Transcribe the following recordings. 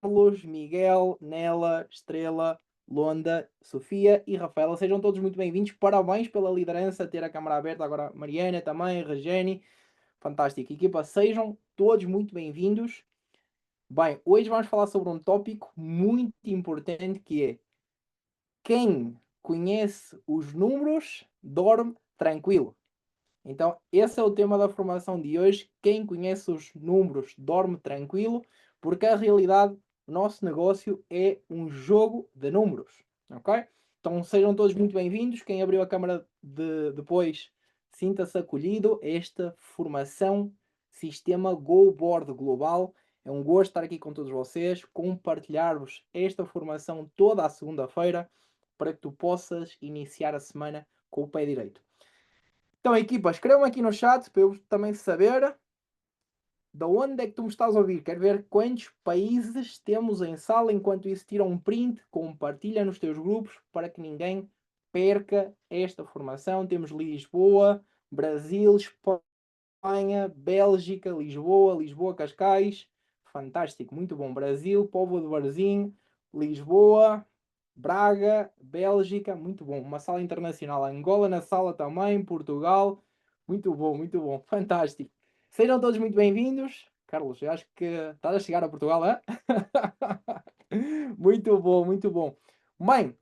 Carlos, Miguel, Nela, Estrela, Londa, Sofia e Rafaela. Sejam todos muito bem-vindos. Parabéns pela liderança, ter a câmara aberta. Agora Mariana também, Regeni. Fantástico. Equipa, sejam todos muito bem-vindos. Bem, hoje vamos falar sobre um tópico muito importante que é: quem conhece os números dorme tranquilo. Então, esse é o tema da formação de hoje. Quem conhece os números dorme tranquilo, porque a realidade, o nosso negócio é um jogo de números, ok? Então, sejam todos muito bem-vindos. Quem abriu a câmara depois, sinta-se acolhido a esta formação Sistema Go Board Global. É um gosto estar aqui com todos vocês, compartilhar-vos esta formação toda a segunda-feira, para que tu possas iniciar a semana com o pé direito. Então, equipa, escrevam aqui no chat para eu também saber de onde é que tu me estás a ouvir. Quero ver quantos países temos em sala. Enquanto isso, tira um print, compartilha nos teus grupos para que ninguém perca esta formação. Temos Lisboa, Brasil, Espanha, Bélgica, Lisboa, Cascais. Fantástico, muito bom. Brasil, Póvoa de Varzim, Lisboa, Braga, Bélgica, muito bom. Uma sala internacional. Angola na sala também, Portugal. Muito bom, fantástico. Sejam todos muito bem-vindos. Carlos, eu acho que estás a chegar a Portugal, é? Muito bom, muito bom. Bem,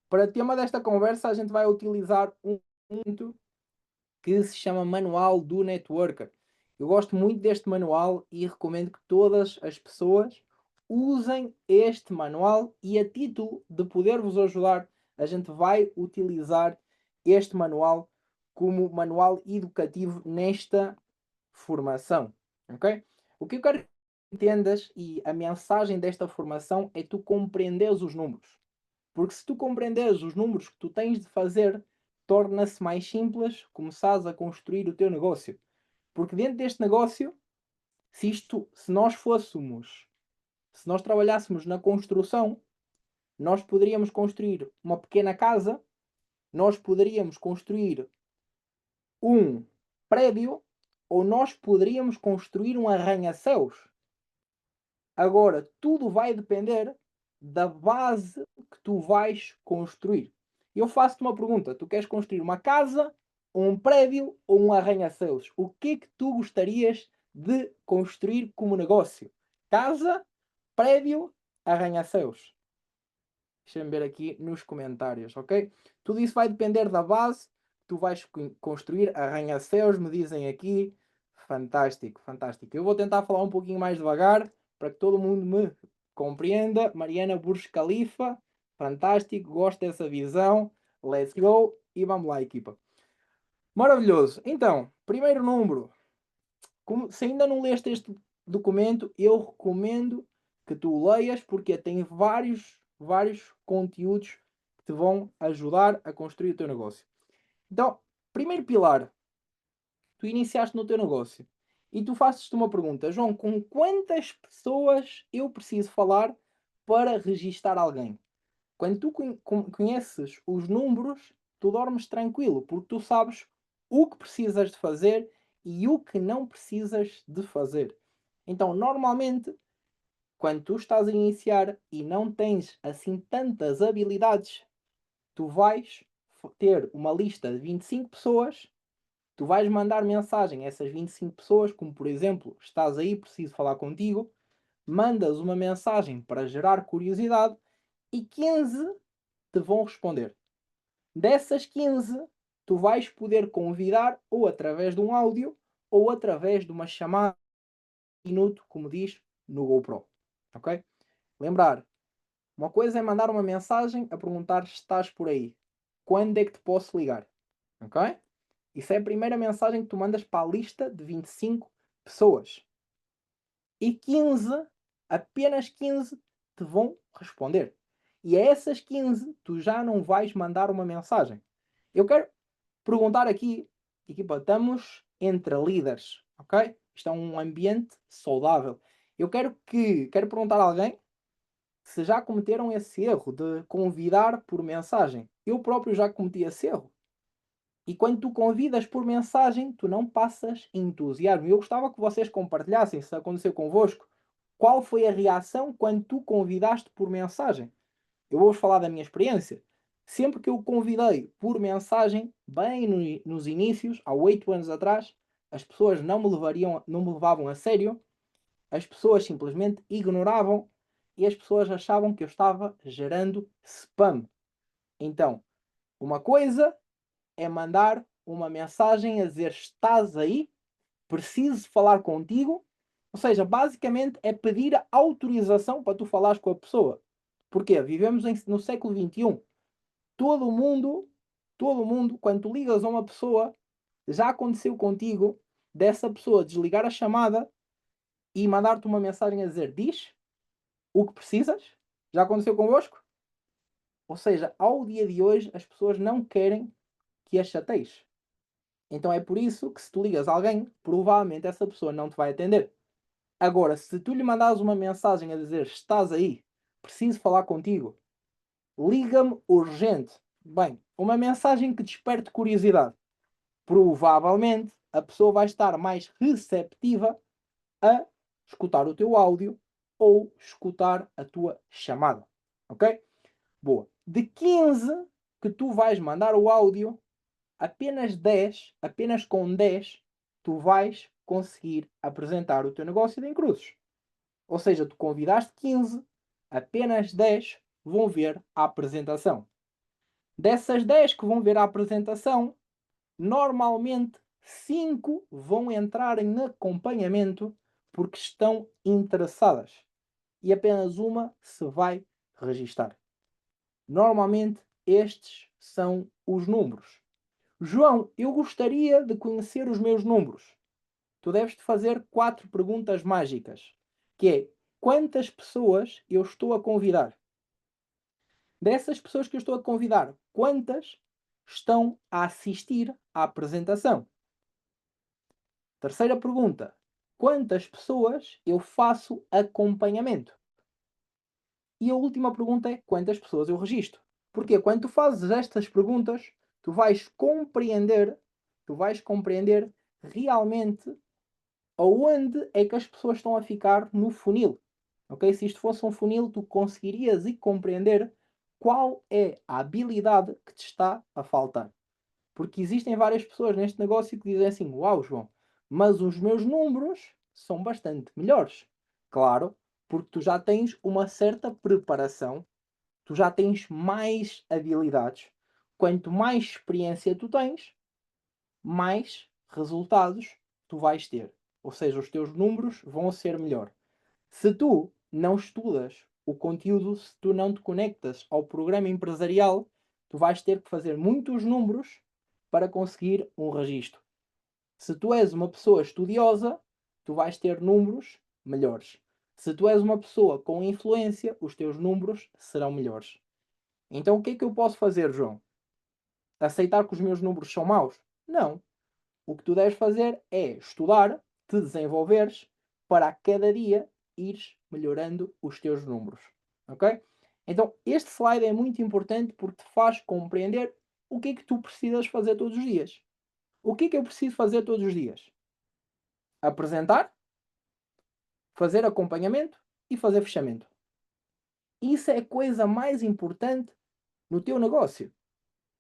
para o tema desta conversa, a gente vai utilizar um ponto que se chama Manual do Networker. Eu gosto muito deste manual e recomendo que todas as pessoas usem este manual, e a título de poder vos ajudar, a gente vai utilizar este manual como manual educativo nesta formação, ok? O que eu quero que entendas, e a mensagem desta formação, é tu compreenderes os números. Porque se tu compreenderes os números que tu tens de fazer, torna-se mais simples começares a construir o teu negócio. Porque dentro deste negócio, se nós trabalhássemos na construção, nós poderíamos construir uma pequena casa, nós poderíamos construir um prédio, ou nós poderíamos construir um arranha-céus. Agora, tudo vai depender da base que tu vais construir. Eu faço-te uma pergunta: tu queres construir uma casa, um prédio ou um arranha-céus? O que é que tu gostarias de construir como negócio? Casa, prédio, arranha-céus? Deixa-me ver aqui nos comentários, ok? Tudo isso vai depender da base que tu vais construir. Arranha-céus, me dizem aqui. Fantástico, fantástico. Eu vou tentar falar um pouquinho mais devagar para que todo mundo me compreenda. Mariana Burj Khalifa, fantástico, gosto dessa visão. Let's go e vamos lá, equipa. Maravilhoso. Então, primeiro número. Se ainda não leste este documento, eu recomendo que tu leias, porque tem vários conteúdos que te vão ajudar a construir o teu negócio. Então, primeiro pilar, tu iniciaste no teu negócio e tu fazes-te uma pergunta: João, com quantas pessoas eu preciso falar para registar alguém? Quando tu conheces os números, tu dormes tranquilo, porque tu sabes o que precisas de fazer e o que não precisas de fazer. Então, normalmente, quando tu estás a iniciar e não tens assim tantas habilidades, tu vais ter uma lista de 25 pessoas, tu vais mandar mensagem a essas 25 pessoas, como por exemplo: estás aí, preciso falar contigo, mandas uma mensagem para gerar curiosidade e 15 te vão responder. Dessas 15, tu vais poder convidar ou através de um áudio ou através de uma chamada de minuto, como diz no GoPro. Ok? Lembrar, uma coisa é mandar uma mensagem a perguntar se estás por aí. Quando é que te posso ligar? Ok? Isso é a primeira mensagem que tu mandas para a lista de 25 pessoas. E 15, apenas 15, te vão responder. E a essas 15, tu já não vais mandar uma mensagem. Eu quero perguntar aqui, equipa, estamos entre líderes, ok? Isto é um ambiente saudável. Quero perguntar a alguém se já cometeram esse erro de convidar por mensagem. Eu próprio já cometi esse erro. E quando tu convidas por mensagem, tu não passas entusiasmo. Eu gostava que vocês compartilhassem, se aconteceu convosco, qual foi a reação quando tu convidaste por mensagem? Eu vou-vos falar da minha experiência. Sempre que eu convidei por mensagem, bem nos inícios, há 8 anos atrás, as pessoas não me levavam a sério, as pessoas simplesmente ignoravam e as pessoas achavam que eu estava gerando spam. Então, uma coisa é mandar uma mensagem a dizer estás aí, preciso falar contigo. Ou seja, basicamente é pedir autorização para tu falares com a pessoa. Porquê? Vivemos no século XXI. Todo mundo, todo mundo, quando tu ligas a uma pessoa, já aconteceu contigo dessa pessoa desligar a chamada e mandar-te uma mensagem a dizer diz o que precisas? Já aconteceu convosco? Ou seja, ao dia de hoje as pessoas não querem que as chateis. Então é por isso que se tu ligas a alguém, provavelmente essa pessoa não te vai atender. Agora, se tu lhe mandares uma mensagem a dizer estás aí, preciso falar contigo, liga-me urgente. Bem, uma mensagem que desperte curiosidade. Provavelmente a pessoa vai estar mais receptiva a escutar o teu áudio ou escutar a tua chamada. Ok? Boa. De 15 que tu vais mandar o áudio, apenas com 10, tu vais conseguir apresentar o teu negócio de encruzes. Ou seja, tu convidaste 15, apenas 10 vão ver a apresentação. Dessas 10 que vão ver a apresentação, normalmente 5 vão entrar em acompanhamento porque estão interessadas. E apenas uma se vai registar. Normalmente estes são os números. João, eu gostaria de conhecer os meus números. Tu deves te fazer 4 perguntas mágicas, que é quantas pessoas eu estou a convidar? Dessas pessoas que eu estou a convidar, quantas estão a assistir à apresentação? Terceira pergunta, quantas pessoas eu faço acompanhamento? E a última pergunta é quantas pessoas eu registro? Porque quando tu fazes estas perguntas, tu vais compreender realmente aonde é que as pessoas estão a ficar no funil. Ok? Se isto fosse um funil, tu conseguirias e compreender qual é a habilidade que te está a faltar. Porque existem várias pessoas neste negócio que dizem assim: Uau, João, mas os meus números são bastante melhores. Claro, porque tu já tens uma certa preparação, tu já tens mais habilidades. Quanto mais experiência tu tens, mais resultados tu vais ter. Ou seja, os teus números vão ser melhor. Se tu não estudas o conteúdo, se tu não te conectas ao programa empresarial, tu vais ter que fazer muitos números para conseguir um registro. Se tu és uma pessoa estudiosa, tu vais ter números melhores. Se tu és uma pessoa com influência, os teus números serão melhores. Então o que é que eu posso fazer, João? Aceitar que os meus números são maus? Não. O que tu deves fazer é estudar, te desenvolveres, para a cada dia ires melhorando os teus números. Ok? Então, este slide é muito importante porque te faz compreender o que é que tu precisas fazer todos os dias. O que é que eu preciso fazer todos os dias? Apresentar, fazer acompanhamento e fazer fechamento. Isso é a coisa mais importante no teu negócio.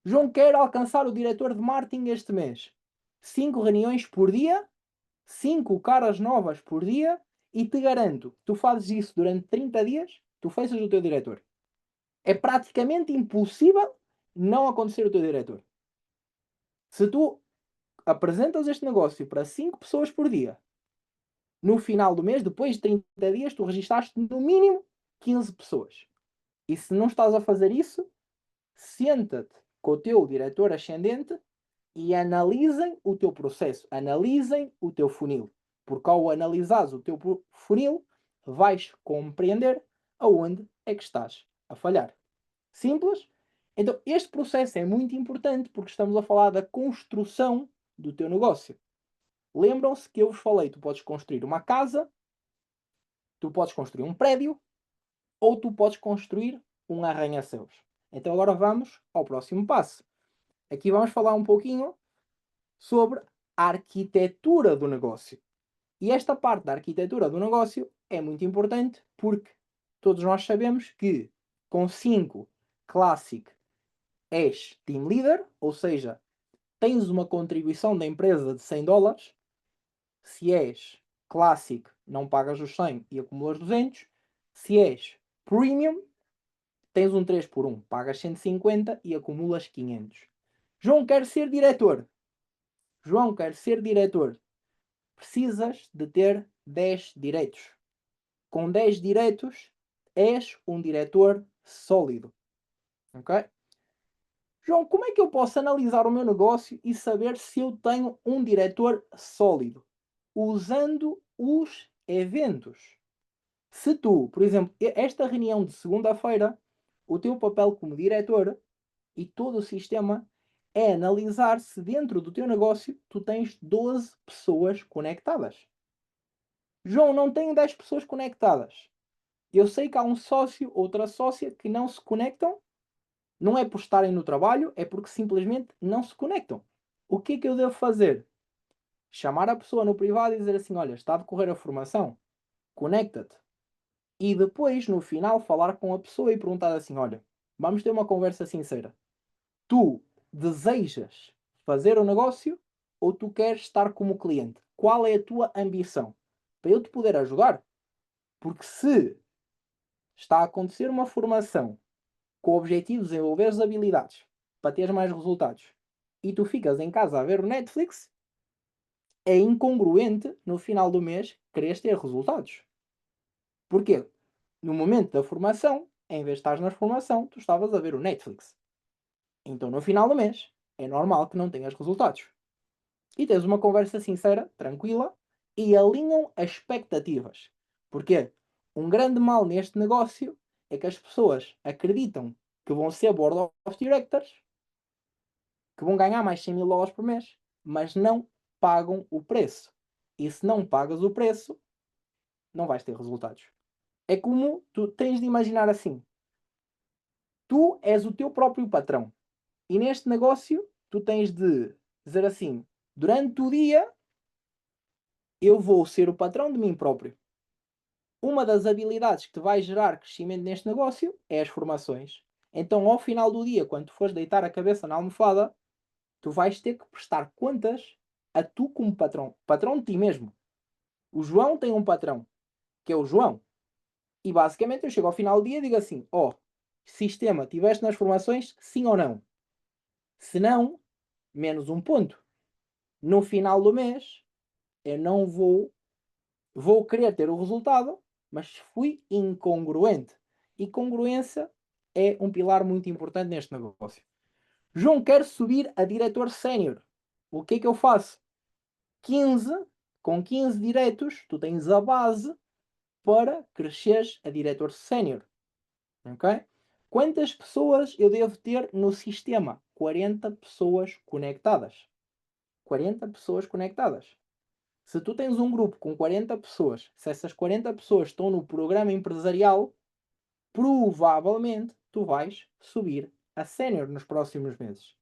João quer alcançar o diretor de marketing este mês. 5 reuniões por dia, 5 caras novas por dia e te garanto, tu fazes isso durante 30 dias, tu fechas o teu diretor. É praticamente impossível não acontecer o teu diretor. Se tu apresentas este negócio para 5 pessoas por dia, no final do mês, depois de 30 dias, tu registaste no mínimo 15 pessoas. E se não estás a fazer isso, senta-te com o teu diretor ascendente e analisem o teu processo, analisem o teu funil. Porque ao analisares o teu funil, vais compreender aonde é que estás a falhar. Simples? Então, este processo é muito importante porque estamos a falar da construção do teu negócio. Lembram-se que eu vos falei, tu podes construir uma casa, tu podes construir um prédio ou tu podes construir um arranha-céus. Então agora vamos ao próximo passo. Aqui vamos falar um pouquinho sobre a arquitetura do negócio. E esta parte da arquitetura do negócio é muito importante porque todos nós sabemos que com 5 Classic és Team Leader, ou seja, tens uma contribuição da empresa de $100. Se és Classic, não pagas os 100 e acumulas 200. Se és Premium, tens um 3 por 1, pagas 150 e acumulas 500. João quer ser diretor. João quer ser diretor. Precisas de ter 10 direitos. Com 10 direitos, és um diretor sólido. Ok? João, como é que eu posso analisar o meu negócio e saber se eu tenho um diretor sólido? Usando os eventos. Se tu, por exemplo, esta reunião de segunda-feira, o teu papel como diretor e todo o sistema é analisar se dentro do teu negócio tu tens 12 pessoas conectadas. João, não tenho 10 pessoas conectadas. Eu sei que há um sócio, outra sócia que não se conectam. Não é por estarem no trabalho, é porque simplesmente não se conectam. O que é que eu devo fazer? Chamar a pessoa no privado e dizer assim: olha, está a decorrer a formação, conecta-te. E depois, no final, falar com a pessoa e perguntar assim: olha, vamos ter uma conversa sincera. Tu desejas fazer o negócio ou tu queres estar como cliente? Qual é a tua ambição? Para eu te poder ajudar. Porque se está a acontecer uma formação com o objetivo de desenvolver as habilidades para teres mais resultados e tu ficas em casa a ver o Netflix, é incongruente no final do mês quereres ter resultados. Porquê? No momento da formação, em vez de estar na formação, tu estavas a ver o Netflix. Então no final do mês é normal que não tenhas resultados. E tens uma conversa sincera, tranquila, e alinham as expectativas. Porquê? Um grande mal neste negócio é que as pessoas acreditam que vão ser Board of Directors, que vão ganhar mais $100.000 por mês, mas não pagam o preço. E se não pagas o preço, não vais ter resultados. É como tu tens de imaginar assim: tu és o teu próprio patrão. E neste negócio, tu tens de dizer assim: durante o dia, eu vou ser o patrão de mim próprio. Uma das habilidades que te vai gerar crescimento neste negócio é as formações. Então, ao final do dia, quando tu fores deitar a cabeça na almofada, tu vais ter que prestar contas a tu como patrão. Patrão de ti mesmo. O João tem um patrão, que é o João. E basicamente eu chego ao final do dia e digo assim: ó, oh, sistema, tiveste nas formações, sim ou não? Se não, menos um ponto. No final do mês, eu não vou querer ter o resultado, mas fui incongruente. E congruência é um pilar muito importante neste negócio. João quer subir a diretor sénior. O que é que eu faço? 15, com 15 diretos, tu tens a base para cresceres a diretor sénior. Ok? Quantas pessoas eu devo ter no sistema? 40 pessoas conectadas. 40 pessoas conectadas. Se tu tens um grupo com 40 pessoas, se essas 40 pessoas estão no programa empresarial, provavelmente tu vais subir a sénior nos próximos meses.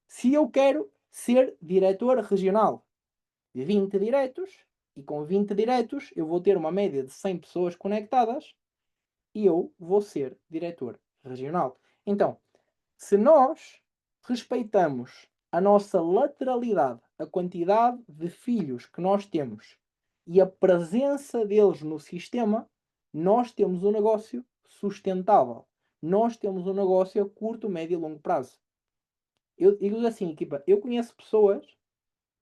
Se eu quero ser diretor regional, 20 diretos, e com 20 diretos eu vou ter uma média de 100 pessoas conectadas e eu vou ser diretor regional. Então, se nós respeitamos a nossa lateralidade, a quantidade de filhos que nós temos e a presença deles no sistema, nós temos um negócio sustentável. Nós temos um negócio a curto, médio e longo prazo. Eu digo assim, equipa, eu conheço pessoas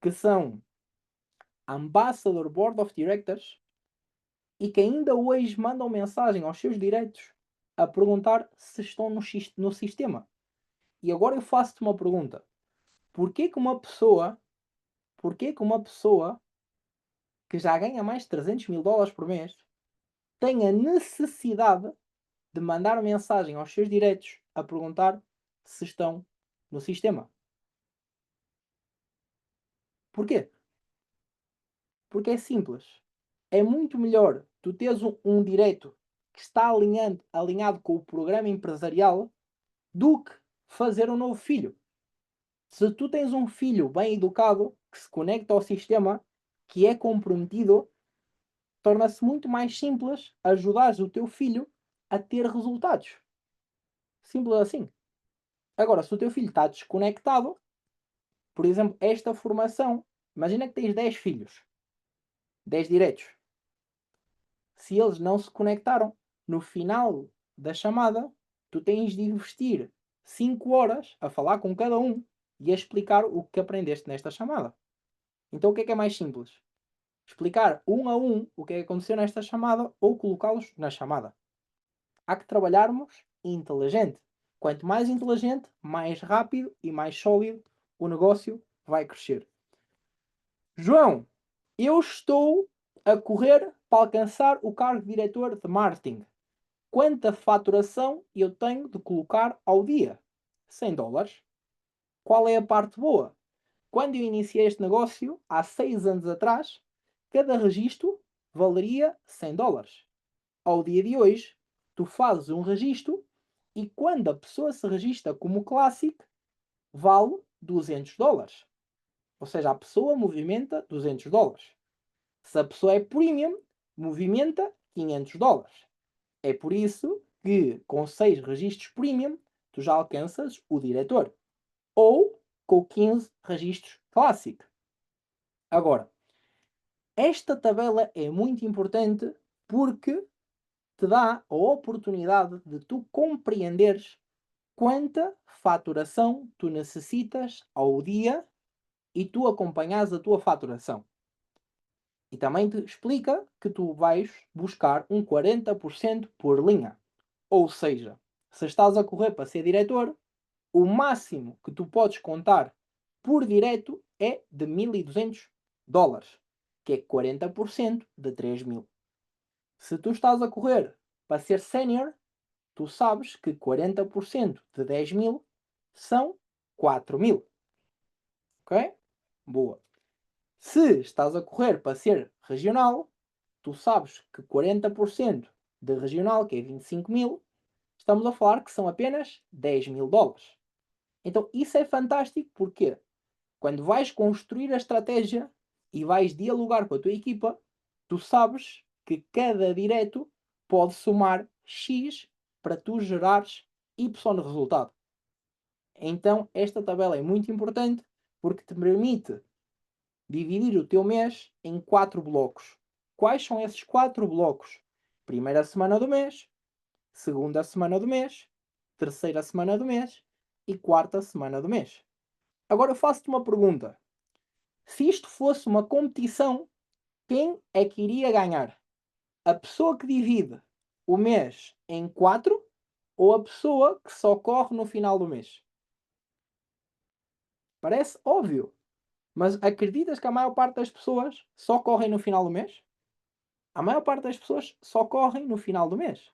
que são Ambassador Board of Directors e que ainda hoje mandam mensagem aos seus direitos a perguntar se estão no sistema. E agora eu faço-te uma pergunta. Porquê que uma pessoa que já ganha mais de $300.000 por mês tem a necessidade de mandar mensagem aos seus direitos a perguntar se estão no sistema? Porquê? Porque é simples. É muito melhor tu teres um direito que está alinhado com o programa empresarial do que fazer um novo filho. Se tu tens um filho bem educado, que se conecta ao sistema, que é comprometido, torna-se muito mais simples ajudares o teu filho a ter resultados. Simples assim. Agora, se o teu filho está desconectado, por exemplo, esta formação, imagina que tens 10 filhos, 10 diretos. Se eles não se conectaram, no final da chamada, tu tens de investir 5 horas a falar com cada um e a explicar o que aprendeste nesta chamada. Então o que é mais simples? Explicar um a um o que é que aconteceu nesta chamada ou colocá-los na chamada. Há que trabalharmos inteligente. Quanto mais inteligente, mais rápido e mais sólido o negócio vai crescer. João, eu estou a correr para alcançar o cargo de diretor de marketing. Quanta faturação eu tenho de colocar ao dia? 100 dólares. Qual é a parte boa? Quando eu iniciei este negócio, há 6 anos atrás, cada registro valeria 100 dólares. Ao dia de hoje, tu fazes um registro e quando a pessoa se registra como Classic, vale 200 dólares. Ou seja, a pessoa movimenta 200 dólares. Se a pessoa é Premium, movimenta 500 dólares. É por isso que com 6 registros Premium, tu já alcanças o diretor. Ou com 15 registros Classic. Agora, esta tabela é muito importante porque te dá a oportunidade de tu compreenderes quanta faturação tu necessitas ao dia e tu acompanhas a tua faturação. E também te explica que tu vais buscar um 40% por linha. Ou seja, se estás a correr para ser diretor, o máximo que tu podes contar por direto é de 1.200 dólares, que é 40% de 3.000. Se tu estás a correr para ser sénior, tu sabes que 40% de 10.000 são 4.000. Ok? Boa. Se estás a correr para ser regional, tu sabes que 40% de regional, que é 25.000, estamos a falar que são apenas 10.000 dólares. Então isso é fantástico porque quando vais construir a estratégia e vais dialogar com a tua equipa, tu sabes que cada direto pode somar X para tu gerares Y de resultado. Então esta tabela é muito importante porque te permite dividir o teu mês em 4 blocos. Quais são esses 4 blocos? Primeira semana do mês, segunda semana do mês, terceira semana do mês e quarta semana do mês. Agora eu faço-te uma pergunta. Se isto fosse uma competição, quem é que iria ganhar? A pessoa que divide o mês em 4 ou a pessoa que só corre no final do mês? Parece óbvio, mas acreditas que a maior parte das pessoas só correm no final do mês? A maior parte das pessoas só correm no final do mês.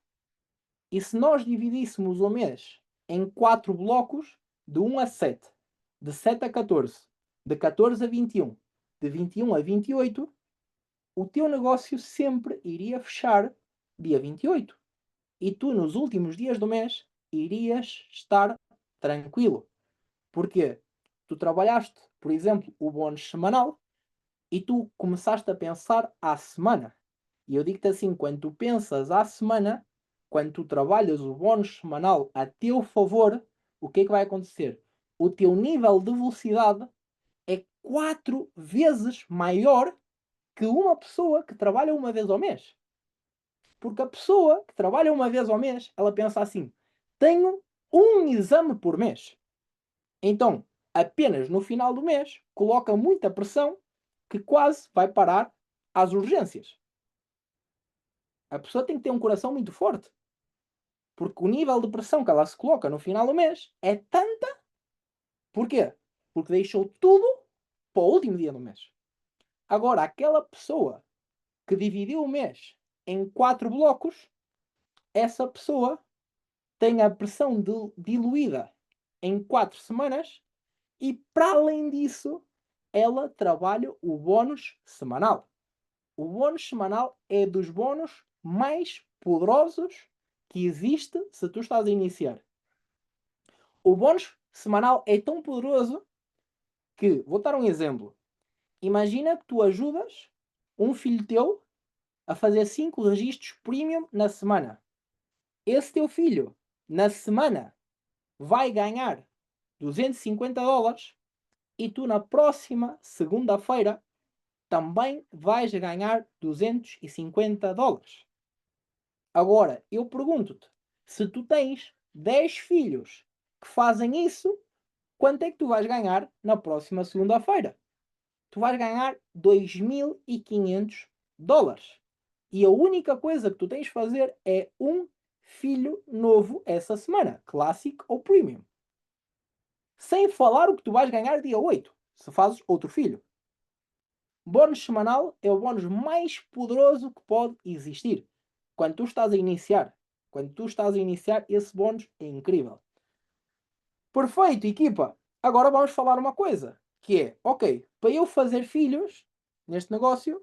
E se nós dividíssemos o mês em 4 blocos, de 1 a 7, de 7 a 14, de 14 a 21, de 21 a 28, o teu negócio sempre iria fechar dia 28. E tu, nos últimos dias do mês, irias estar tranquilo. Porquê? Tu trabalhaste, por exemplo, o bónus semanal e tu começaste a pensar à semana. E eu digo-te assim, quando tu pensas à semana, quando tu trabalhas o bónus semanal a teu favor, o que é que vai acontecer? O teu nível de velocidade é 4 vezes maior que uma pessoa que trabalha uma vez ao mês. Porque a pessoa que trabalha uma vez ao mês, ela pensa assim: tenho um exame por mês. Então, apenas no final do mês, coloca muita pressão que quase vai parar às urgências. A pessoa tem que ter um coração muito forte. Porque o nível de pressão que ela se coloca no final do mês é tanta. Porquê? Porque deixou tudo para o último dia do mês. Agora, aquela pessoa que dividiu o mês em 4 blocos, essa pessoa tem a pressão diluída em 4 semanas e, para além disso, ela trabalha o bónus semanal. O bónus semanal é dos bónus mais poderosos que existe se tu estás a iniciar. O bónus semanal é tão poderoso que, vou dar um exemplo. Imagina que tu ajudas um filho teu a fazer 5 registros premium na semana. Esse teu filho, na semana, vai ganhar $250 e tu, na próxima segunda-feira, também vais ganhar $250. Agora, eu pergunto-te, se tu tens 10 filhos que fazem isso, quanto é que tu vais ganhar na próxima segunda-feira? Tu vais ganhar $2.500. E a única coisa que tu tens de fazer é um filho novo essa semana, Classic ou Premium. Sem falar o que tu vais ganhar dia 8, se fazes outro filho. Bónus semanal é o bónus mais poderoso que pode existir. Quando tu estás a iniciar. Quando tu estás a iniciar, esse bónus é incrível. Perfeito, equipa. Agora vamos falar uma coisa. Que é, ok, para eu fazer filhos neste negócio,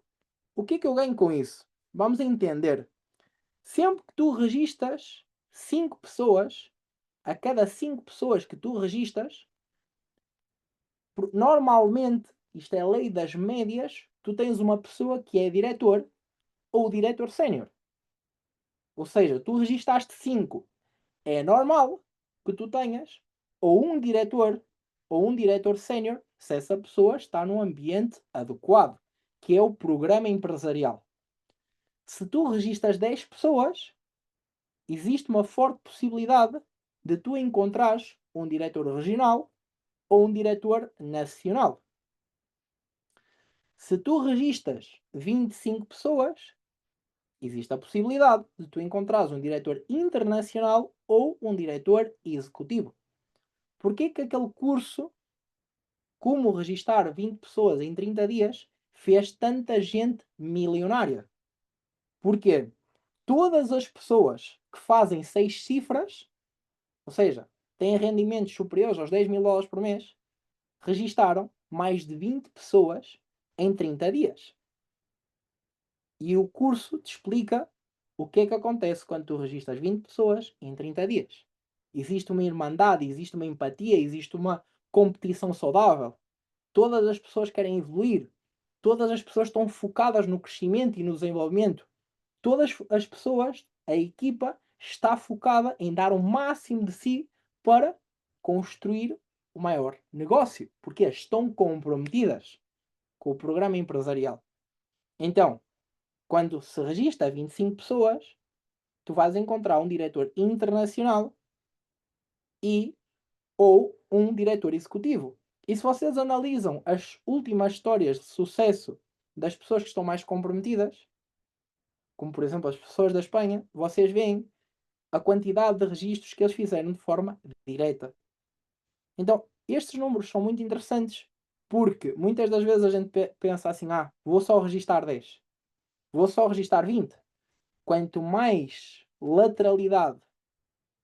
o que é que eu ganho com isso? Vamos entender. Sempre que tu registas 5 pessoas, a cada 5 pessoas que tu registas, normalmente, isto é a lei das médias, tu tens uma pessoa que é diretor ou diretor sénior. Ou seja, tu registaste 5. É normal que tu tenhas ou um diretor ou um diretor sénior se essa pessoa está num ambiente adequado, que é o programa empresarial. Se tu registas 10 pessoas, existe uma forte possibilidade de tu encontrares um diretor regional ou um diretor nacional. Se tu registas 25 pessoas, existe a possibilidade de tu encontrares um diretor internacional ou um diretor executivo. Porquê que aquele curso, como registar 20 pessoas em 30 dias, fez tanta gente milionária? Porquê? Todas as pessoas que fazem 6 cifras, ou seja, têm rendimentos superiores aos $10.000 por mês, registaram mais de 20 pessoas em 30 dias. E o curso te explica o que é que acontece quando tu registras 20 pessoas em 30 dias. Existe uma irmandade, existe uma empatia, existe uma competição saudável. Todas as pessoas querem evoluir. Todas as pessoas estão focadas no crescimento e no desenvolvimento. Todas as pessoas, a equipa, está focada em dar o máximo de si para construir o maior negócio. Porque estão comprometidas com o programa empresarial. Então, quando se registra 25 pessoas, tu vais encontrar um diretor internacional e ou um diretor executivo. E se vocês analisam as últimas histórias de sucesso das pessoas que estão mais comprometidas, como por exemplo as pessoas da Espanha, vocês veem a quantidade de registros que eles fizeram de forma direta. Então, estes números são muito interessantes porque muitas das vezes a gente pensa assim, vou só registar 10, vou só registar 20. Quanto mais lateralidade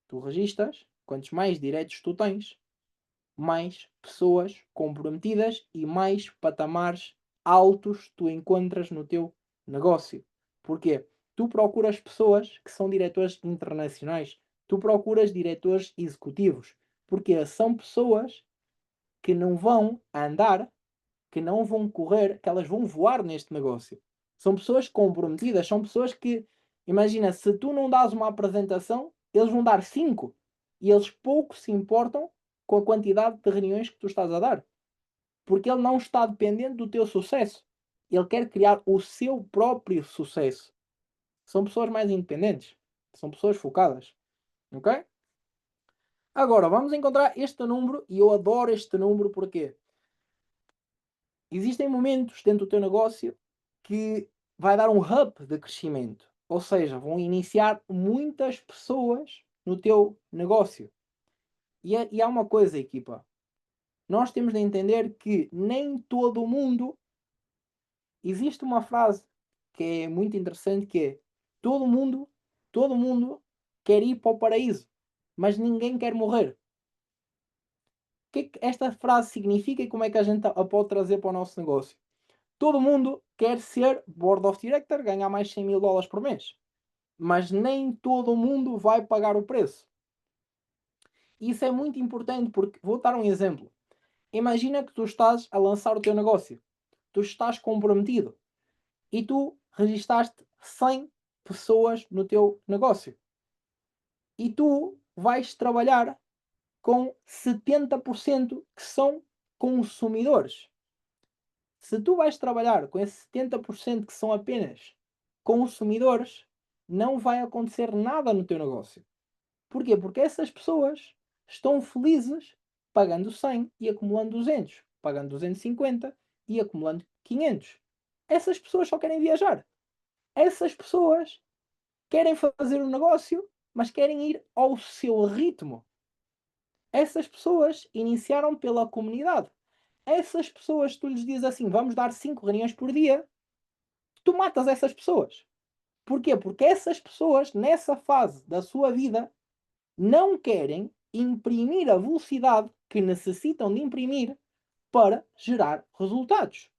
tu registas, quantos mais direitos tu tens, mais pessoas comprometidas e mais patamares altos tu encontras no teu negócio. Porquê? Tu procuras pessoas que são diretores internacionais, tu procuras diretores executivos, porque são pessoas que não vão andar, que não vão correr, que elas vão voar neste negócio. São pessoas comprometidas, são pessoas que, imagina, se tu não dás uma apresentação, eles vão dar 5 e eles pouco se importam com a quantidade de reuniões que tu estás a dar. Porque ele não está dependente do teu sucesso. Ele quer criar o seu próprio sucesso. São pessoas mais independentes. São pessoas focadas. Ok? Agora, vamos encontrar este número e eu adoro este número porque existem momentos dentro do teu negócio que vai dar um hub de crescimento. Ou seja, vão iniciar muitas pessoas no teu negócio. E há uma coisa, equipa. Nós temos de entender que nem todo mundo... Existe uma frase que é muito interessante que é todo mundo quer ir para o paraíso, mas ninguém quer morrer. O que é que esta frase significa e como é que a gente a pode trazer para o nosso negócio? Todo mundo quer ser Board of Director, ganhar mais $100.000 por mês. Mas nem todo mundo vai pagar o preço. Isso é muito importante porque, vou dar um exemplo. Imagina que tu estás a lançar o teu negócio. tu estás comprometido e tu registaste 100 pessoas no teu negócio e tu vais trabalhar com 70% que são consumidores. Se tu vais trabalhar com esse 70% que são apenas consumidores, não vai acontecer nada no teu negócio. Porquê? Porque essas pessoas estão felizes pagando 100 e acumulando 200, pagando 250 e acumulando 500. Essas pessoas só querem viajar. Essas pessoas querem fazer um negócio, mas querem ir ao seu ritmo. Essas pessoas iniciaram pela comunidade. Essas pessoas, tu lhes dizes assim, vamos dar 5 reuniões por dia, tu matas essas pessoas. Porquê? Porque essas pessoas, nessa fase da sua vida, não querem imprimir a velocidade que necessitam de imprimir para gerar resultados.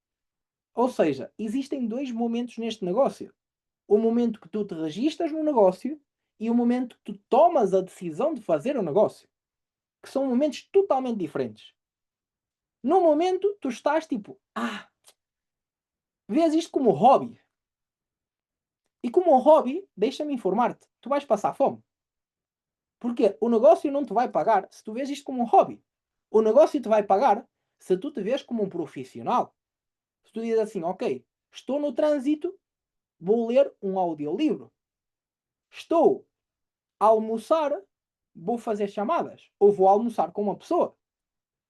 Ou seja, existem dois momentos neste negócio. O momento que tu te registras no negócio e o momento que tu tomas a decisão de fazer o negócio. Que são momentos totalmente diferentes. No momento, tu estás tipo, vês isto como hobby. E como hobby, deixa-me informar-te, tu vais passar fome. Porque o negócio não te vai pagar se tu vês isto como um hobby. O negócio te vai pagar se tu te vês como um profissional. Se tu dizes assim, ok, estou no trânsito, vou ler um audiolivro. Estou a almoçar, vou fazer chamadas. Ou vou almoçar com uma pessoa.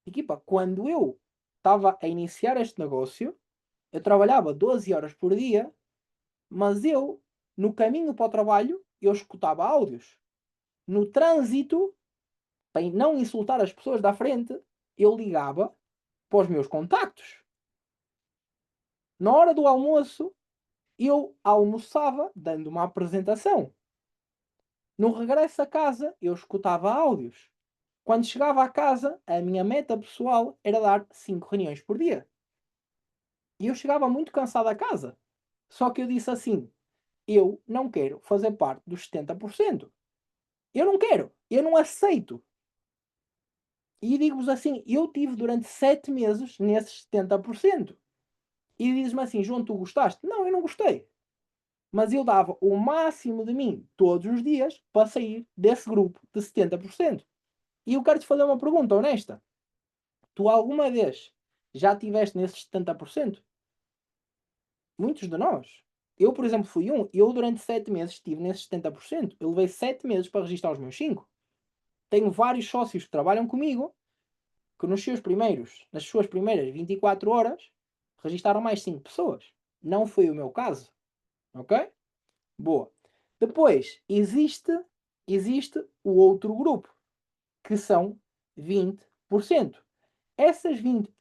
Equipa, quando eu estava a iniciar este negócio, eu trabalhava 12 horas por dia, mas eu, no caminho para o trabalho, eu escutava áudios. No trânsito, para não insultar as pessoas da frente, eu ligava para os meus contactos. Na hora do almoço, eu almoçava dando uma apresentação. No regresso a casa, eu escutava áudios. Quando chegava a casa, a minha meta pessoal era dar 5 reuniões por dia. E eu chegava muito cansado a casa. Só que eu disse assim, eu não quero fazer parte dos 70%. Eu não quero. Eu não aceito. E digo-vos assim, eu tive durante 7 meses nesses 70%. E dizes-me assim, João, tu gostaste? Não, eu não gostei. Mas eu dava o máximo de mim todos os dias para sair desse grupo de 70%. E eu quero te fazer uma pergunta honesta. Tu alguma vez já estiveste nesses 70%? Muitos de nós. Eu, por exemplo, fui um. Eu durante 7 meses estive nesses 70%. Eu levei 7 meses para registrar os meus 5. Tenho vários sócios que trabalham comigo que nas suas primeiras 24 horas registaram mais 5 pessoas. Não foi o meu caso. Ok? Boa. Depois, existe o outro grupo, que são 20%. Essas 20%,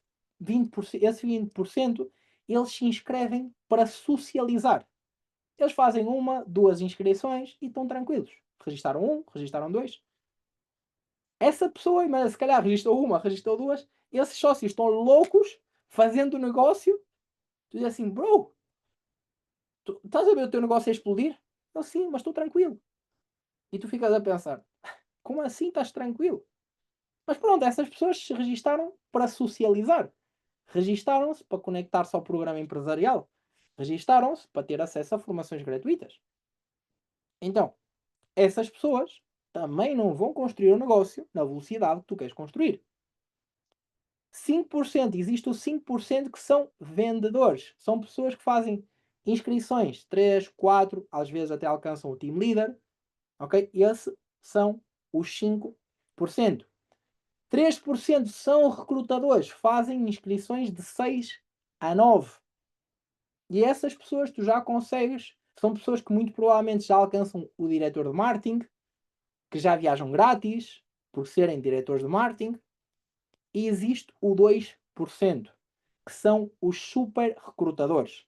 esses 20%, eles se inscrevem para socializar. Eles fazem uma, duas inscrições e estão tranquilos. Registaram um, registaram dois. Essa pessoa, mas se calhar registrou uma, registrou duas, esses sócios estão loucos fazendo o negócio. Tu dizes assim, bro, tu estás a ver o teu negócio a explodir? Eu sim, mas estou tranquilo. E tu ficas a pensar, como assim estás tranquilo? Mas pronto, essas pessoas se registaram para socializar. Registaram-se para conectar-se ao programa empresarial. Registaram-se para ter acesso a formações gratuitas. Então, essas pessoas também não vão construir um negócio na velocidade que tu queres construir. 5%, existe os 5% que são vendedores. São pessoas que fazem inscrições 3, 4, às vezes até alcançam o team leader. Ok? Esses são os 5%. 3% são recrutadores, fazem inscrições de 6 a 9. E essas pessoas tu já consegues, são pessoas que muito provavelmente já alcançam o diretor de marketing, que já viajam grátis por serem diretores de marketing. E existe o 2%, que são os super recrutadores.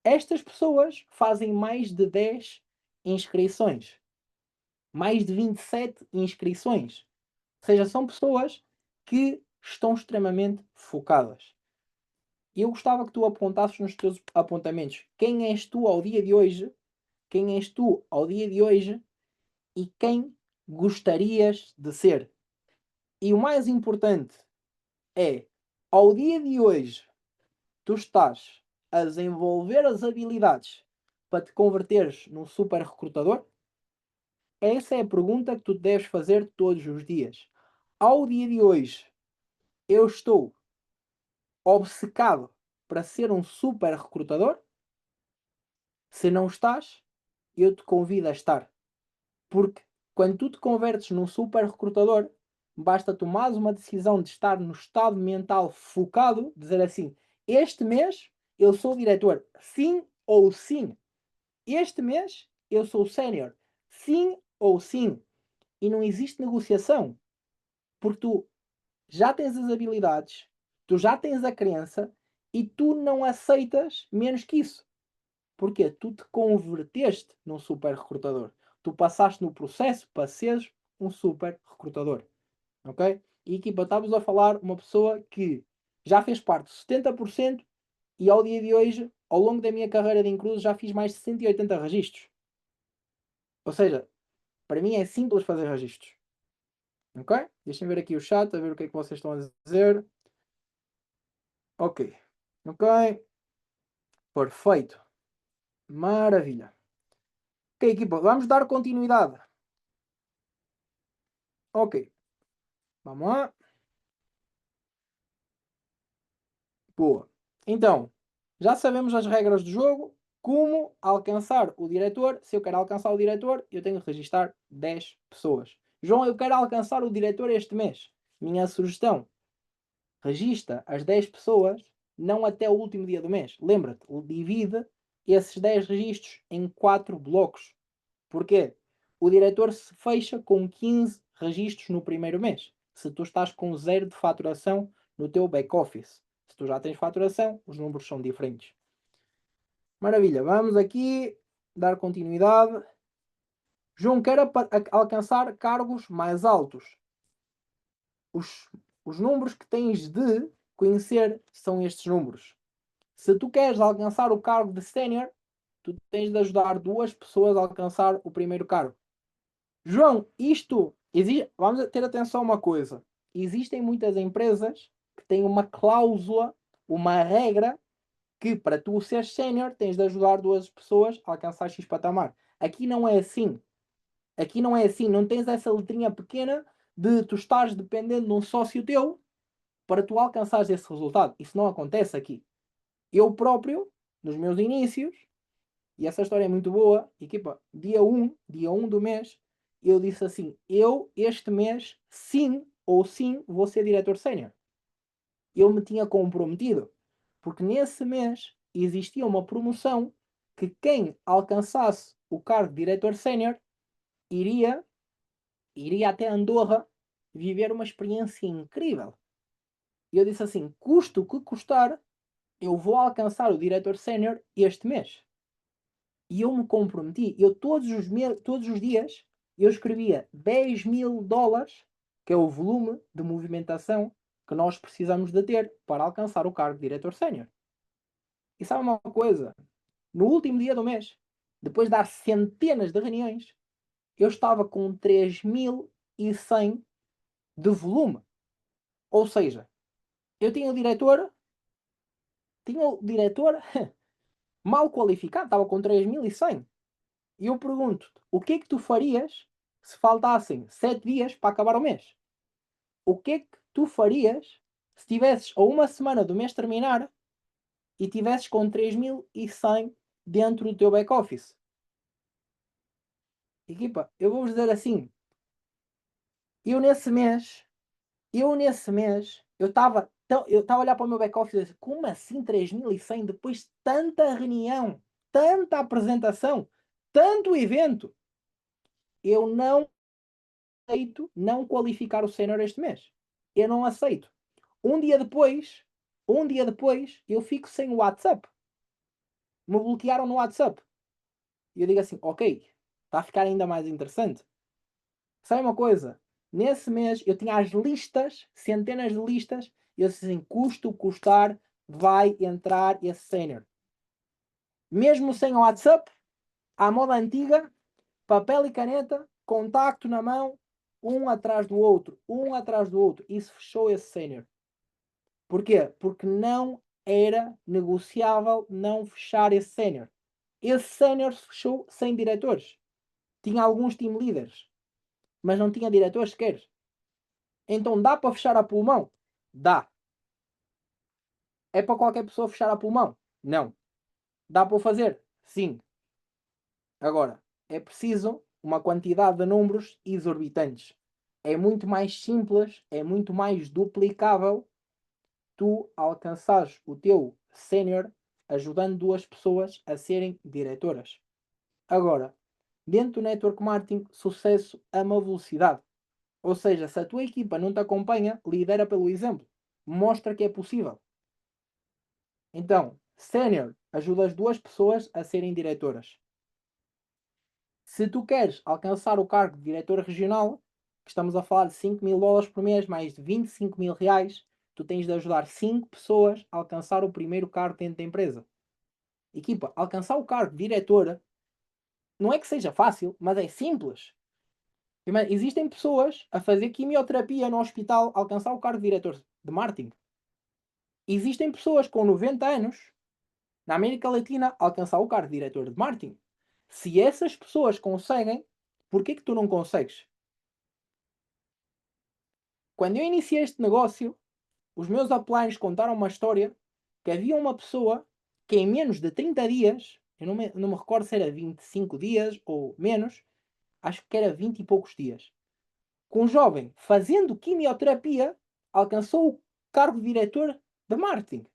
Estas pessoas fazem mais de 10 inscrições, mais de 27 inscrições. Ou seja, são pessoas que estão extremamente focadas. E eu gostava que tu apontasses nos teus apontamentos quem és tu ao dia de hoje, quem és tu ao dia de hoje e quem gostarias de ser. E o mais importante é, ao dia de hoje, tu estás a desenvolver as habilidades para te converteres num super recrutador? Essa é a pergunta que tu deves fazer todos os dias. Ao dia de hoje, eu estou obcecado para ser um super recrutador? Se não estás, eu te convido a estar. Porque quando tu te convertes num super recrutador, basta tomares uma decisão de estar no estado mental focado, dizer assim: este mês eu sou o diretor, sim ou sim. Este mês eu sou o sénior, sim ou sim. E não existe negociação, porque tu já tens as habilidades, tu já tens a crença e tu não aceitas menos que isso. Porquê? Tu te converteste num super recrutador. Tu passaste no processo para seres um super recrutador. Ok? E equipa, estávamos a falar uma pessoa que já fez parte de 70% e ao dia de hoje, ao longo da minha carreira de Incruz, já fiz mais de 180 registros. Ou seja, para mim é simples fazer registros. Ok? Deixem ver aqui o chat, a ver o que é que vocês estão a dizer. Ok. Ok. Perfeito. Maravilha. Ok, equipa, vamos dar continuidade. Ok. Vamos lá. Boa. Então, já sabemos as regras do jogo. Como alcançar o diretor? Se eu quero alcançar o diretor, eu tenho que registrar 10 pessoas. João, eu quero alcançar o diretor este mês. Minha sugestão: registra as 10 pessoas, não até o último dia do mês. Lembra-te, divide esses 10 registros em 4 blocos. Porquê? O diretor se fecha com 15 registros no primeiro mês. Se tu estás com 0 de faturação no teu back-office. Se tu já tens faturação, os números são diferentes. Maravilha, vamos aqui dar continuidade. João quer alcançar cargos mais altos. Os números que tens de conhecer são estes números. Se tu queres alcançar o cargo de sénior, tu tens de ajudar 2 pessoas a alcançar o primeiro cargo. João, vamos ter atenção a uma coisa. Existem muitas empresas que têm uma cláusula, uma regra, que para tu seres sénior tens de ajudar 2 pessoas a alcançar X patamar. Aqui não é assim. Aqui não é assim. Não tens essa letrinha pequena de tu estás dependendo de um sócio teu para tu alcançares esse resultado. Isso não acontece aqui. Eu próprio, nos meus inícios, e essa história é muito boa, equipa, dia 1 do mês, eu disse assim: eu este mês, sim ou sim, vou ser diretor sénior. Eu me tinha comprometido, porque nesse mês existia uma promoção que quem alcançasse o cargo de diretor sénior iria, iria até Andorra viver uma experiência incrível. E eu disse assim: custe o que custar, eu vou alcançar o diretor sénior este mês. E eu me comprometi. Eu todos os dias eu escrevia 10 mil dólares, que é o volume de movimentação que nós precisamos de ter para alcançar o cargo de diretor sénior. E sabe uma coisa? No último dia do mês, depois de dar centenas de reuniões, eu estava com 3.100 de volume. Ou seja, eu tinha o diretor mal qualificado, estava com 3.100. E eu pergunto-te, o que é que tu farias se faltassem 7 dias para acabar o mês? O que é que tu farias se tivesses a uma semana do mês terminar e tivesses com 3.100 dentro do teu back-office? Equipa, eu vou-vos dizer assim, eu nesse mês, eu estava a olhar para o meu back-office e dizer, como assim 3.100 depois de tanta reunião, tanta apresentação, tanto evento? Eu não aceito não qualificar o sénior este mês. Eu não aceito. Um dia depois, eu fico sem o WhatsApp. Me bloquearam no WhatsApp. E eu digo assim, ok, está a ficar ainda mais interessante. Sabe uma coisa? Nesse mês eu tinha as listas, centenas de listas, e eu disse assim, custar, vai entrar esse sénior. Mesmo sem o WhatsApp, à moda antiga, papel e caneta, contacto na mão, um atrás do outro, um atrás do outro. Isso fechou esse sénior. Porquê? Porque não era negociável não fechar esse sénior. Esse sénior fechou sem diretores. Tinha alguns team leaders, mas não tinha diretores sequer. Então dá para fechar a pulmão? Dá. É para qualquer pessoa fechar a pulmão? Não. Dá para o fazer? Sim. Agora, é preciso uma quantidade de números exorbitantes. É muito mais simples, é muito mais duplicável tu alcançares o teu sénior ajudando duas pessoas a serem diretoras. Agora, dentro do network marketing, sucesso ama velocidade. Ou seja, se a tua equipa não te acompanha, lidera pelo exemplo. Mostra que é possível. Então, sénior ajuda as duas pessoas a serem diretoras. Se tu queres alcançar o cargo de diretor regional, que estamos a falar de 5 mil dólares por mês, mais de 25 mil reais, tu tens de ajudar 5 pessoas a alcançar o primeiro cargo dentro da empresa. Equipa, alcançar o cargo de diretora não é que seja fácil, mas é simples. Existem pessoas a fazer quimioterapia no hospital a alcançar o cargo de diretor de marketing. Existem pessoas com 90 anos na América Latina a alcançar o cargo de diretor de marketing. Se essas pessoas conseguem, por que tu não consegues? Quando eu iniciei este negócio, os meus uplines contaram uma história que havia uma pessoa que em menos de 30 dias, eu não me recordo se era 25 dias ou menos, acho que era 20 e poucos dias, com um jovem fazendo quimioterapia, alcançou o cargo de diretor de marketing.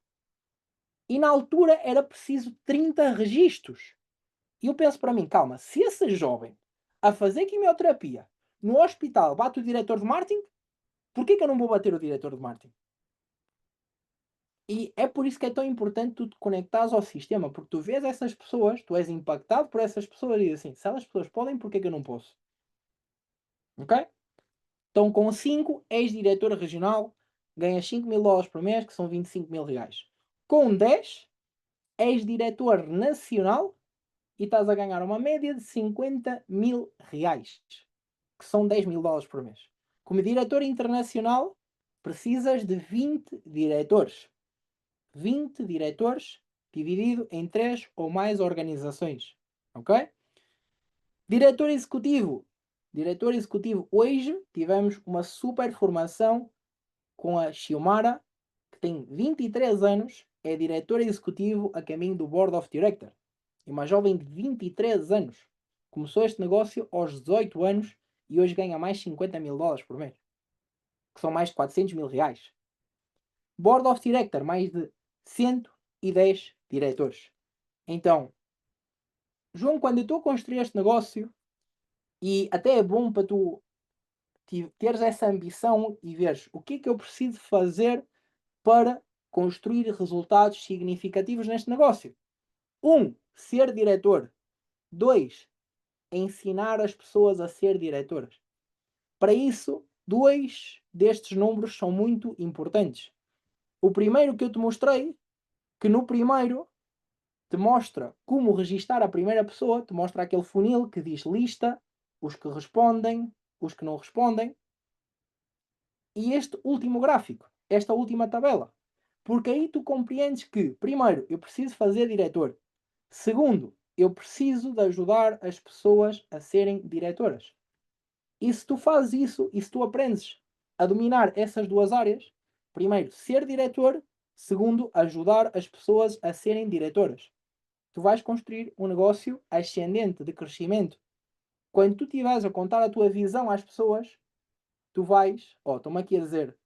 E na altura era preciso 30 registros. E eu penso para mim, calma, se esse jovem a fazer quimioterapia no hospital bate o diretor de marketing, porquê que eu não vou bater o diretor de marketing? E é por isso que é tão importante tu te conectares ao sistema, porque tu vês essas pessoas, tu és impactado por essas pessoas e dizes assim, se elas pessoas podem, porquê que eu não posso? Ok? Então com 5, ex-diretor regional, ganhas 5 mil dólares por mês, que são 25 mil reais. Com 10, ex-diretor nacional, e estás a ganhar uma média de 50 mil reais, que são 10 mil dólares por mês. Como diretor internacional, precisas de 20 diretores. 20 diretores dividido em 3 ou mais organizações. Ok? Diretor executivo. Diretor executivo. Hoje tivemos uma super formação com a Xiomara, que tem 23 anos, é diretor executivo a caminho do Board of Directors. É uma jovem de 23 anos. Começou este negócio aos 18 anos e hoje ganha mais 50 mil dólares por mês. Que são mais de 400 mil reais. Board of Directors, mais de 110 diretores. Então, João, quando eu estou a construir este negócio, e até é bom para tu teres essa ambição e veres o que é que eu preciso fazer para construir resultados significativos neste negócio. 1. Ser diretor. 2. Ensinar as pessoas a ser diretoras. Para isso, dois destes números são muito importantes. O primeiro que eu te mostrei, que no primeiro te mostra como registar a primeira pessoa, te mostra aquele funil que diz lista, os que respondem, os que não respondem. E este último gráfico, esta última tabela. Porque aí tu compreendes que, primeiro, eu preciso fazer diretor. Segundo, eu preciso de ajudar as pessoas a serem diretoras. E se tu fazes isso, e se tu aprendes a dominar essas duas áreas, primeiro, ser diretor, segundo, ajudar as pessoas a serem diretoras, tu vais construir um negócio ascendente de crescimento. Quando tu estiveres a contar a tua visão às pessoas, tu vais, estou-me aqui a dizer,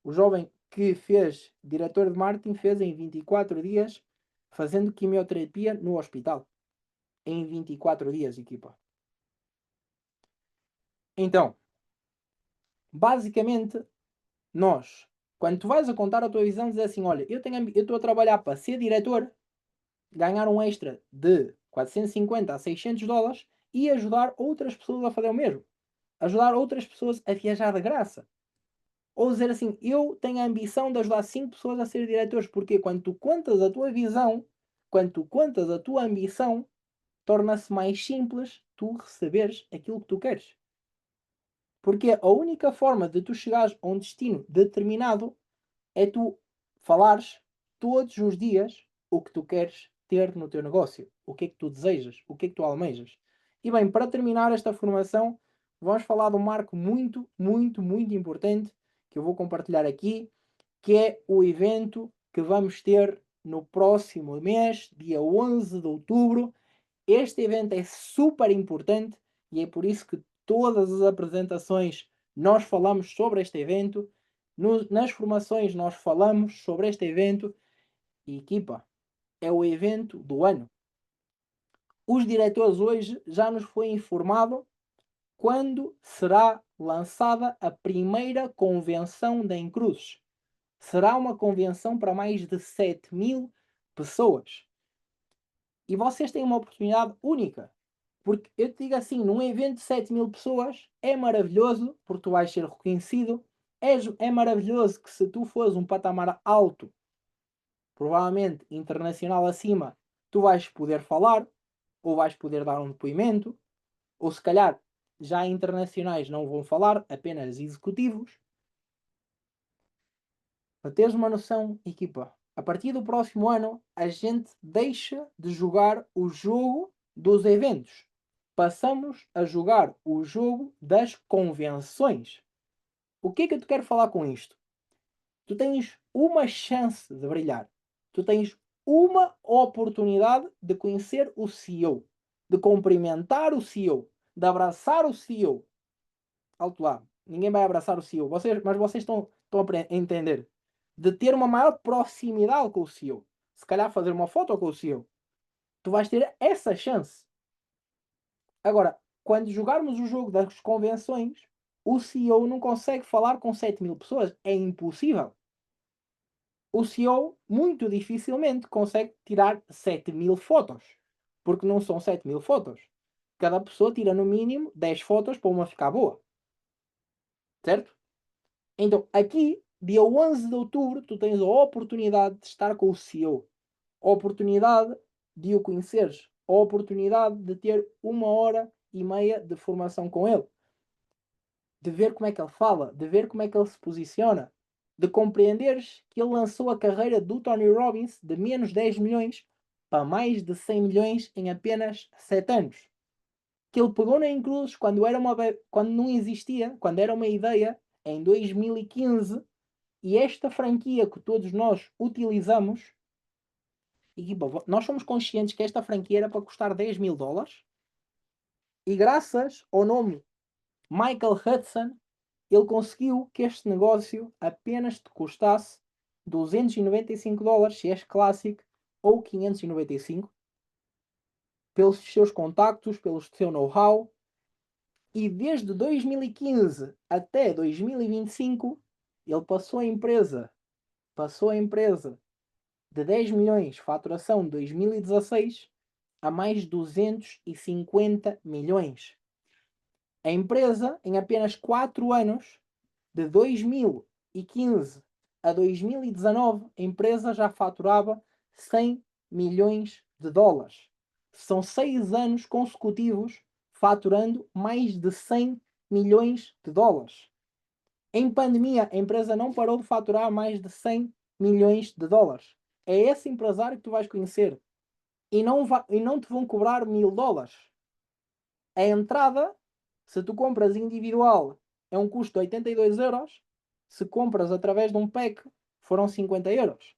o jovem que fez diretor de marketing fez em 24 dias fazendo quimioterapia no hospital. Em 24 dias, equipa. Então, basicamente, nós, quando tu vais a contar a tua visão, dizer assim, olha, eu estou a trabalhar para ser diretor, ganhar um extra de 450 a 600 dólares e ajudar outras pessoas a fazer o mesmo. Ajudar outras pessoas a viajar de graça. Ou dizer assim, eu tenho a ambição de ajudar 5 pessoas a ser diretores, porque quando tu contas a tua visão, quando tu contas a tua ambição, torna-se mais simples tu receberes aquilo que tu queres. Porque a única forma de tu chegares a um destino determinado é tu falares, todos os dias o que tu queres ter no teu negócio, o que é que tu desejas, o que é que tu almejas. E bem, para terminar esta formação, vamos falar de um marco muito, muito, muito importante que eu vou compartilhar aqui, que é o evento que vamos ter no próximo mês, dia 11 de outubro. Este evento é super importante e é por isso que todas as apresentações nós falamos sobre este evento, nas formações nós falamos sobre este evento e, equipa, é o evento do ano. Os diretores hoje já nos foi informado quando será lançada a primeira convenção da Encruzes. Será uma convenção para mais de 7.000 pessoas. E vocês têm uma oportunidade única. Porque eu te digo assim, num evento de 7.000 pessoas, é maravilhoso, porque tu vais ser reconhecido. É maravilhoso que se tu fores um patamar alto, provavelmente internacional acima, tu vais poder falar, ou vais poder dar um depoimento, ou se calhar já internacionais não vão falar, apenas executivos. Para teres uma noção, equipa, a partir do próximo ano a gente deixa de jogar o jogo dos eventos. Passamos a jogar o jogo das convenções. O que é que eu te quero falar com isto? Tu tens uma chance de brilhar. Tu tens uma oportunidade de conhecer o CEO, de cumprimentar o CEO, de abraçar o CEO. Alto lá. Ninguém vai abraçar o CEO. Mas vocês estão a entender. De ter uma maior proximidade com o CEO. Se calhar fazer uma foto com o CEO. Tu vais ter essa chance. Agora, quando jogarmos o jogo das convenções, o CEO não consegue falar com 7.000 pessoas. É impossível. O CEO muito dificilmente consegue tirar 7.000 fotos. Porque não são 7.000 fotos. Cada pessoa tira no mínimo 10 fotos para uma ficar boa. Certo? Então, aqui, dia 11 de outubro, tu tens a oportunidade de estar com o CEO. A oportunidade de o conheceres. A oportunidade de ter 1h30 de formação com ele. De ver como é que ele fala. De ver como é que ele se posiciona. De compreenderes que ele lançou a carreira do Tony Robbins de menos 10 milhões para mais de 100 milhões em apenas 7 anos. Que ele pegou na Incruzes quando não existia, quando era uma ideia, em 2015, e esta franquia que todos nós utilizamos, e nós somos conscientes que esta franquia era para custar 10.000 dólares, e graças ao nome Michael Hudson, ele conseguiu que este negócio apenas te custasse 295 dólares, se és clássico, ou 595, pelos seus contactos, pelo seu know-how. E desde 2015 até 2025, ele passou a empresa de 10 milhões, faturação de 2016, a mais 250 milhões. A empresa, em apenas 4 anos, de 2015 a 2019, a empresa já faturava 100 milhões de dólares. São 6 anos consecutivos faturando mais de 100 milhões de dólares. Em pandemia, a empresa não parou de faturar mais de 100 milhões de dólares. É esse empresário que tu vais conhecer. E não te vão cobrar 1.000 dólares. A entrada, se tu compras individual, é um custo de 82 euros. Se compras através de um pack, foram 50 euros.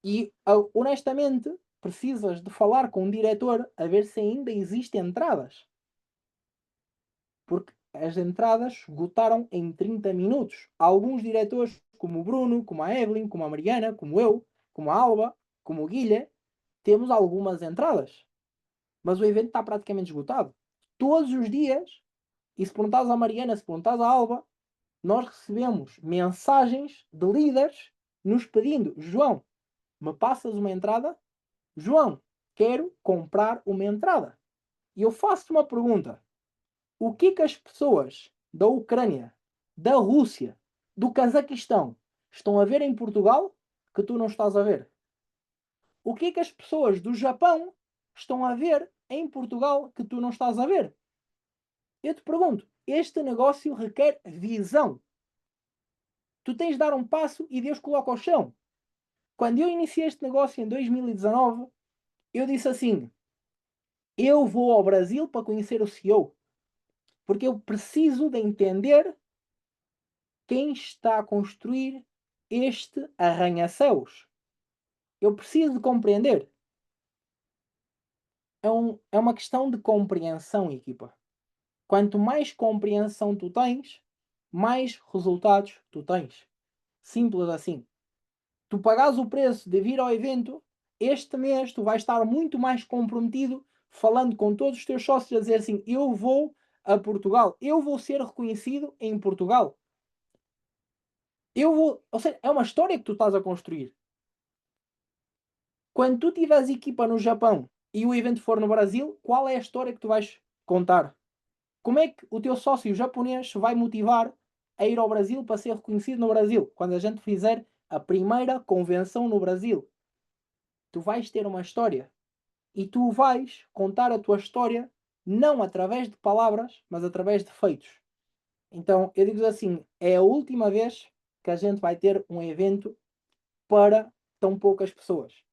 E, honestamente, precisas de falar com um diretor a ver se ainda existem entradas. Porque as entradas esgotaram em 30 minutos. Alguns diretores, como o Bruno, como a Evelyn, como a Mariana, como eu, como a Alba, como o Guilherme, temos algumas entradas. Mas o evento está praticamente esgotado. Todos os dias, e se perguntares à Mariana, se perguntares à Alba, nós recebemos mensagens de líderes nos pedindo: João, me passas uma entrada? João, quero comprar uma entrada. E eu faço-te uma pergunta. O que é que as pessoas da Ucrânia, da Rússia, do Cazaquistão estão a ver em Portugal que tu não estás a ver? O que é que as pessoas do Japão estão a ver em Portugal que tu não estás a ver? Eu te pergunto, este negócio requer visão. Tu tens de dar um passo e Deus coloca ao chão. Quando eu iniciei este negócio em 2019, eu disse assim: eu vou ao Brasil para conhecer o CEO, porque eu preciso de entender quem está a construir este arranha-céus. Eu preciso de compreender. É uma questão de compreensão, equipa. Quanto mais compreensão tu tens, mais resultados tu tens. Simples assim. Tu pagares o preço de vir ao evento, este mês tu vais estar muito mais comprometido, falando com todos os teus sócios a dizer assim: eu vou a Portugal, eu vou ser reconhecido em Portugal. Eu vou, ou seja, é uma história que tu estás a construir. Quando tu tiveres equipa no Japão e o evento for no Brasil, qual é a história que tu vais contar? Como é que o teu sócio japonês se vai motivar a ir ao Brasil para ser reconhecido no Brasil? Quando a gente fizer a primeira convenção no Brasil, tu vais ter uma história e tu vais contar a tua história não através de palavras, mas através de feitos. Então, eu digo assim, é a última vez que a gente vai ter um evento para tão poucas pessoas.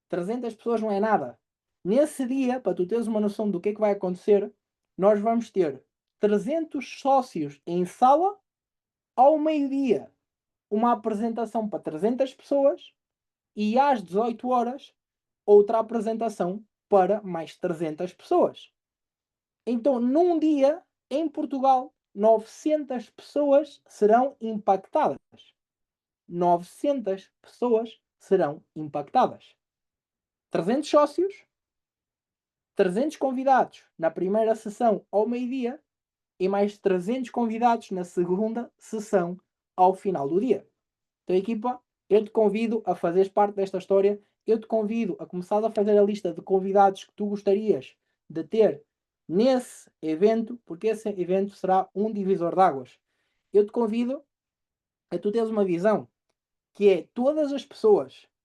300 pessoas não é nada. Nesse dia, para tu teres uma noção do que é que vai acontecer, nós vamos ter 300 sócios em sala ao meio-dia. Uma apresentação para 300 pessoas e às 18 horas outra apresentação para mais 300 pessoas. Então, num dia, em Portugal, 900 pessoas serão impactadas. 900 pessoas serão impactadas. 300 sócios, 300 convidados na primeira sessão ao meio-dia e mais 300 convidados na segunda sessão ao final do dia. Então, equipa, eu te convido a fazeres parte desta história. Eu te convido a começar a fazer a lista de convidados que tu gostarias de ter nesse evento, porque esse evento será um divisor de águas. Eu te convido a tu teres uma visão, que é todas as pessoas